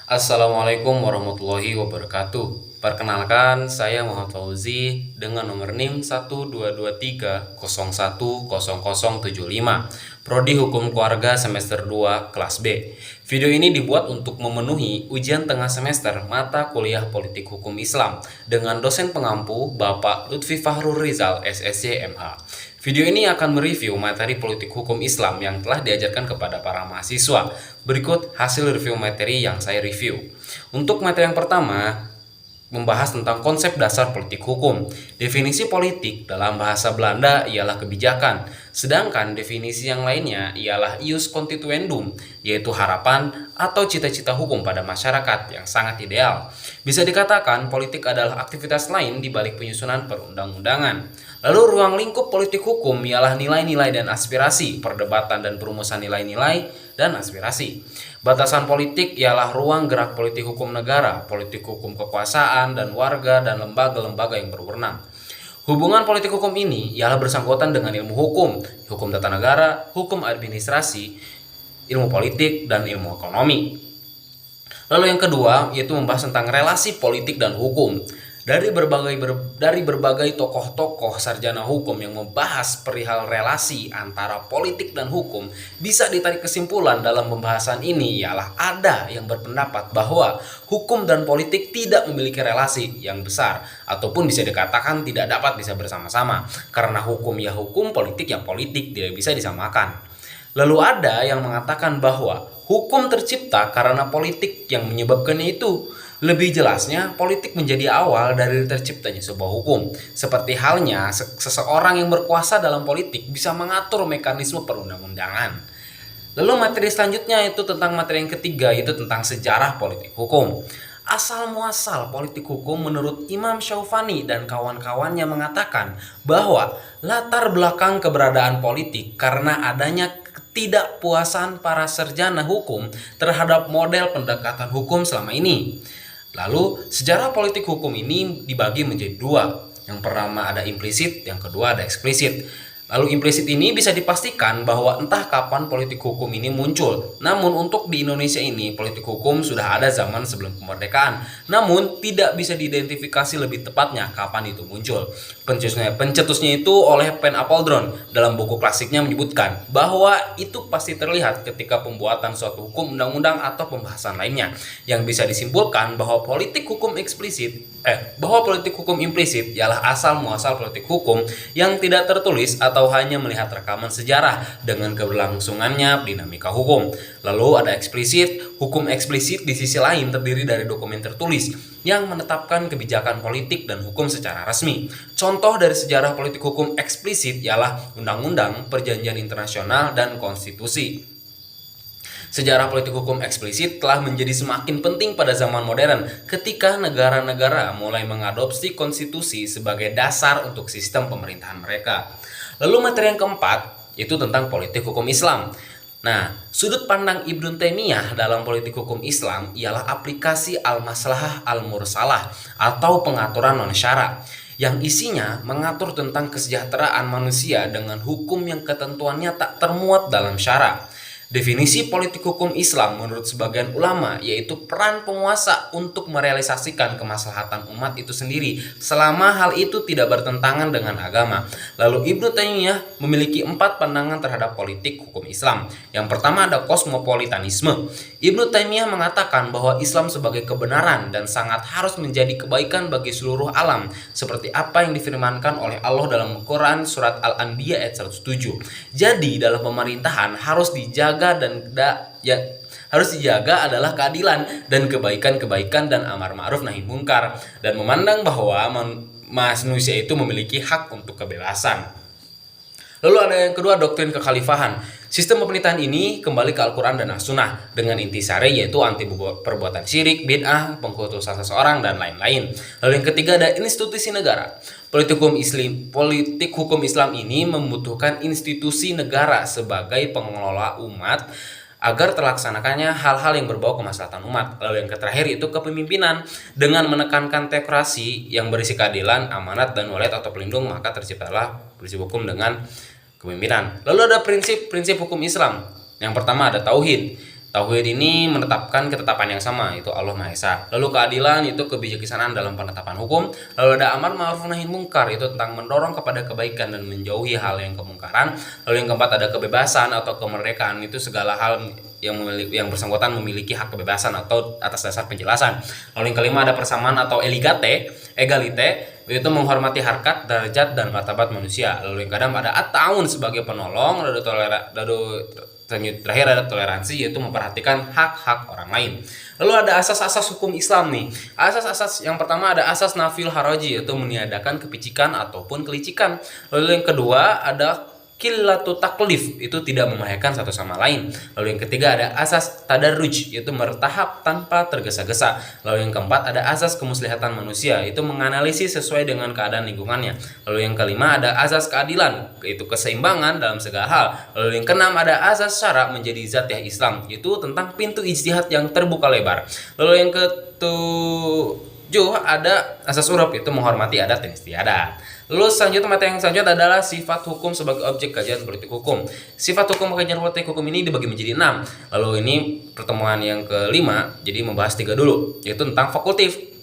Assalamualaikum warahmatullahi wabarakatuh. Perkenalkan, saya Muhammad Fauzi dengan nomor NIM 12230101075, Prodi Hukum Keluarga semester 2 kelas B. Video ini dibuat untuk memenuhi ujian tengah semester mata kuliah Politik Hukum Islam dengan dosen pengampu Bapak Lutfi Fahrul Rizal, SSC MH. Video ini akan mereview materi politik hukum Islam yang telah diajarkan kepada para mahasiswa. Berikut hasil review materi yang saya review. Untuk materi yang pertama, membahas tentang konsep dasar politik hukum. Definisi politik dalam bahasa Belanda ialah kebijakan, sedangkan definisi yang lainnya ialah ius constituendum, yaitu harapan atau cita-cita hukum pada masyarakat yang sangat ideal. Bisa dikatakan politik adalah aktivitas lain di balik penyusunan perundang-undangan. Lalu ruang lingkup politik hukum ialah nilai-nilai dan aspirasi, perdebatan dan perumusan nilai-nilai dan aspirasi. Batasan politik ialah ruang gerak politik hukum negara, politik hukum kekuasaan dan warga dan lembaga-lembaga yang berwenang. Hubungan politik hukum ini ialah bersangkutan dengan ilmu hukum, hukum tata negara, hukum administrasi, ilmu politik, dan ilmu ekonomi. Lalu yang kedua yaitu membahas tentang relasi politik dan hukum. Dari berbagai tokoh-tokoh sarjana hukum yang membahas perihal relasi antara politik dan hukum, bisa ditarik kesimpulan dalam pembahasan ini ialah ada yang berpendapat bahwa hukum dan politik tidak memiliki relasi yang besar ataupun bisa dikatakan tidak dapat bisa bersama-sama karena hukum ya hukum, politik ya politik, tidak bisa disamakan. Lalu ada yang mengatakan bahwa hukum tercipta karena politik yang menyebabkannya itu. Lebih jelasnya, politik menjadi awal dari terciptanya sebuah hukum. Seperti halnya seseorang yang berkuasa dalam politik bisa mengatur mekanisme perundang-undangan. Lalu materi selanjutnya itu tentang materi yang ketiga, yaitu tentang sejarah politik hukum. Asal muasal politik hukum menurut Imam Syaufani dan kawan-kawannya mengatakan bahwa latar belakang keberadaan politik karena adanya ketidakpuasan para sarjana hukum terhadap model pendekatan hukum selama ini. Lalu sejarah politik hukum ini dibagi menjadi dua. Yang pertama ada implisit, yang kedua ada eksplisit. Lalu implisit ini bisa dipastikan bahwa entah kapan politik hukum ini muncul. Namun untuk di Indonesia ini politik hukum sudah ada zaman sebelum kemerdekaan. Namun tidak bisa diidentifikasi lebih tepatnya kapan itu muncul. Pencetusnya itu oleh Pen Apoltron dalam buku klasiknya menyebutkan bahwa itu pasti terlihat ketika pembuatan suatu hukum undang-undang atau pembahasan lainnya. Yang bisa disimpulkan bahwa politik hukum implisit ialah asal muasal politik hukum yang tidak tertulis atau hanya melihat rekaman sejarah dengan keberlangsungannya dinamika hukum. Lalu ada eksplisit. Hukum eksplisit di sisi lain terdiri dari dokumen tertulis yang menetapkan kebijakan politik dan hukum secara resmi. Contoh dari sejarah politik hukum eksplisit ialah undang-undang, perjanjian internasional, dan konstitusi. Sejarah politik hukum eksplisit telah menjadi semakin penting pada zaman modern ketika negara-negara mulai mengadopsi konstitusi sebagai dasar untuk sistem pemerintahan mereka. Lalu materi yang keempat yaitu tentang politik hukum Islam. Nah, sudut pandang Ibnu Taimiyah dalam politik hukum Islam ialah aplikasi al-maslahah al-mursalah atau pengaturan non-syara yang isinya mengatur tentang kesejahteraan manusia dengan hukum yang ketentuannya tak termuat dalam syara. Definisi politik hukum Islam menurut sebagian ulama yaitu peran penguasa untuk merealisasikan kemaslahatan umat itu sendiri selama hal itu tidak bertentangan dengan agama. Lalu Ibnu Taimiyah memiliki 4 pandangan terhadap politik hukum Islam. Yang pertama ada kosmopolitanisme. Ibnu Taimiyah mengatakan bahwa Islam sebagai kebenaran dan sangat harus menjadi kebaikan bagi seluruh alam seperti apa yang difirmankan oleh Allah dalam Al-Quran surat Al-Anbiya ayat 107. Jadi dalam pemerintahan harus dijaga adalah keadilan dan kebaikan-kebaikan dan amar ma'ruf nahi mungkar dan memandang bahwa manusia itu memiliki hak untuk kebebasan. Lalu ada yang kedua doktrin kekhalifahan. Sistem pemerintahan ini kembali ke Al-Quran dan As-Sunnah dengan intisari yaitu anti perbuatan syirik, bid'ah, pengkultusan seseorang, dan lain-lain. Lalu yang ketiga ada institusi negara. Politik hukum Islam ini membutuhkan institusi negara sebagai pengelola umat agar terlaksanakannya hal-hal yang berbau kemaslahatan umat. Lalu yang terakhir itu kepemimpinan dengan menekankan teokrasi yang berisi keadilan, amanat, dan walayat atau pelindung, maka terciptalah prinsip hukum dengan kepemimpinan. Lalu ada prinsip-prinsip hukum Islam. Yang pertama ada tauhid. Tauhid ini menetapkan ketetapan yang sama, itu Allah Maha Esa. Lalu keadilan itu kebijaksanaan dalam penetapan hukum. Lalu ada amar ma'ruf nahi munkar, itu tentang mendorong kepada kebaikan dan menjauhi hal yang kemungkaran. Lalu yang keempat ada kebebasan atau kemerdekaan, itu segala hal yang bersangkutan memiliki hak kebebasan atau atas dasar penjelasan. Lalu yang kelima ada persamaan atau egalite, yaitu menghormati harkat, derajat dan martabat manusia. Lalu yang keenam ada at-ta'awun sebagai penolong. Terakhir ada toleransi, yaitu memperhatikan hak-hak orang lain. Lalu ada asas-asas hukum Islam nih. Asas-asas yang pertama ada asas nafil haraji, yaitu meniadakan kepicikan ataupun kelicikan. Lalu yang kedua ada qillatu taklif, itu tidak membahayakan satu sama lain. Lalu yang ketiga ada asas tadarruj, yaitu bertahap tanpa tergesa-gesa. Lalu yang keempat ada asas kemuslihatan manusia, itu menganalisis sesuai dengan keadaan lingkungannya. Lalu yang kelima ada asas keadilan, yaitu keseimbangan dalam segala hal. Lalu yang keenam ada asas syara menjadi zat Islam, yaitu tentang pintu ijtihad yang terbuka lebar. Lalu yang ketujuh ada asas uruf, itu menghormati adat dan istiadat. Lalu selanjutnya materi yang selanjutnya adalah sifat hukum sebagai objek kajian politik hukum. Sifat hukum kajian politik hukum ini dibagi menjadi 6. Lalu ini pertemuan yang kelima, jadi membahas 3 dulu, yaitu tentang fakultif.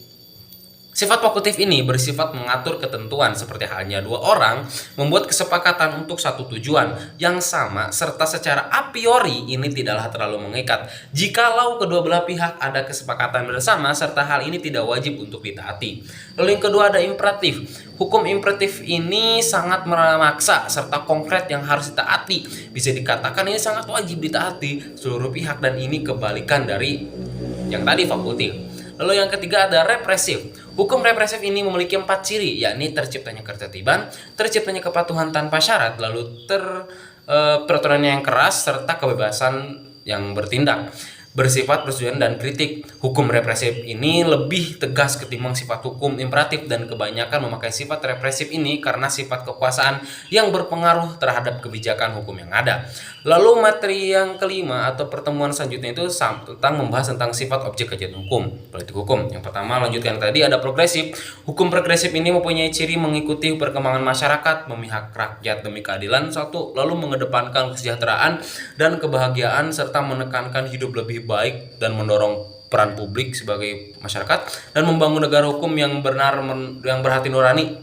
Sifat fakultif ini bersifat mengatur ketentuan seperti halnya dua orang membuat kesepakatan untuk satu tujuan yang sama serta secara a priori ini tidaklah terlalu mengikat. Jikalau kedua belah pihak ada kesepakatan bersama serta hal ini tidak wajib untuk ditaati. Lalu yang kedua ada imperatif. Hukum imperatif ini sangat memaksa serta konkret yang harus ditaati. Bisa dikatakan ini sangat wajib ditaati seluruh pihak dan ini kebalikan dari yang tadi fakultif. Lalu yang ketiga ada represif. Hukum represif ini memiliki 4 ciri, yakni terciptanya ketertiban, terciptanya kepatuhan tanpa syarat, lalu peraturannya yang keras, serta kebebasan yang bertindak. Bersifat persetujuan dan kritik. Hukum represif ini lebih tegas ketimbang sifat hukum imperatif dan kebanyakan memakai sifat represif ini karena sifat kekuasaan yang berpengaruh terhadap kebijakan hukum yang ada. Lalu materi yang kelima atau pertemuan selanjutnya itu tentang membahas tentang sifat objek kajian hukum, politik hukum. Yang pertama lanjutkan tadi ada progresif. Hukum progresif ini mempunyai ciri mengikuti perkembangan masyarakat, memihak rakyat demi keadilan satu, lalu mengedepankan kesejahteraan dan kebahagiaan serta menekankan hidup lebih baik dan mendorong peran publik sebagai masyarakat dan membangun negara hukum yang benar yang berhati nurani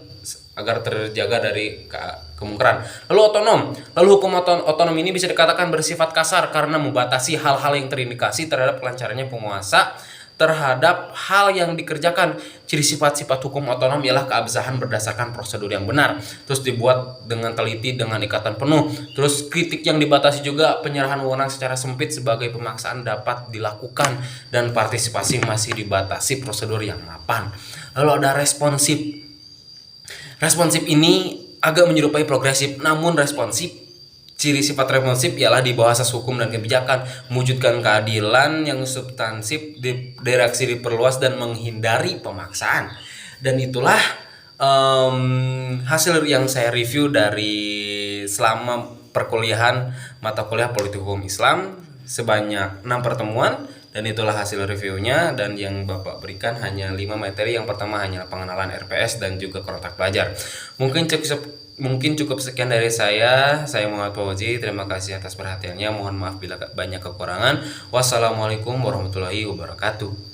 agar terjaga dari kemungkaran. Lalu otonom. Lalu hukum otonom ini bisa dikatakan bersifat kasar karena membatasi hal-hal yang terindikasi terhadap kelancarannya penguasa terhadap hal yang dikerjakan. Ciri sifat-sifat hukum otonom ialah keabsahan berdasarkan prosedur yang benar, terus dibuat dengan teliti dengan ikatan penuh, terus kritik yang dibatasi juga, penyerahan wewenang secara sempit sebagai pemaksaan dapat dilakukan, dan partisipasi masih dibatasi prosedur yang mapan. Lalu ada responsif. Responsif ini agak menyerupai progresif, namun responsif. Ciri sifat responsif ialah di bawah asas hukum dan kebijakan, mewujudkan keadilan yang substansif, direaksi diperluas dan menghindari pemaksaan. Dan itulah hasil yang saya review dari selama perkuliahan mata kuliah politik hukum Islam sebanyak 6 pertemuan. Dan itulah hasil reviewnya, dan yang Bapak berikan hanya 5 materi. Yang pertama hanya pengenalan RPS dan juga kontak pelajar. Mungkin cukup sekian dari saya. Saya Muhammad Fauzi. Terima kasih atas perhatiannya. Mohon maaf bila banyak kekurangan. Wassalamualaikum warahmatullahi wabarakatuh.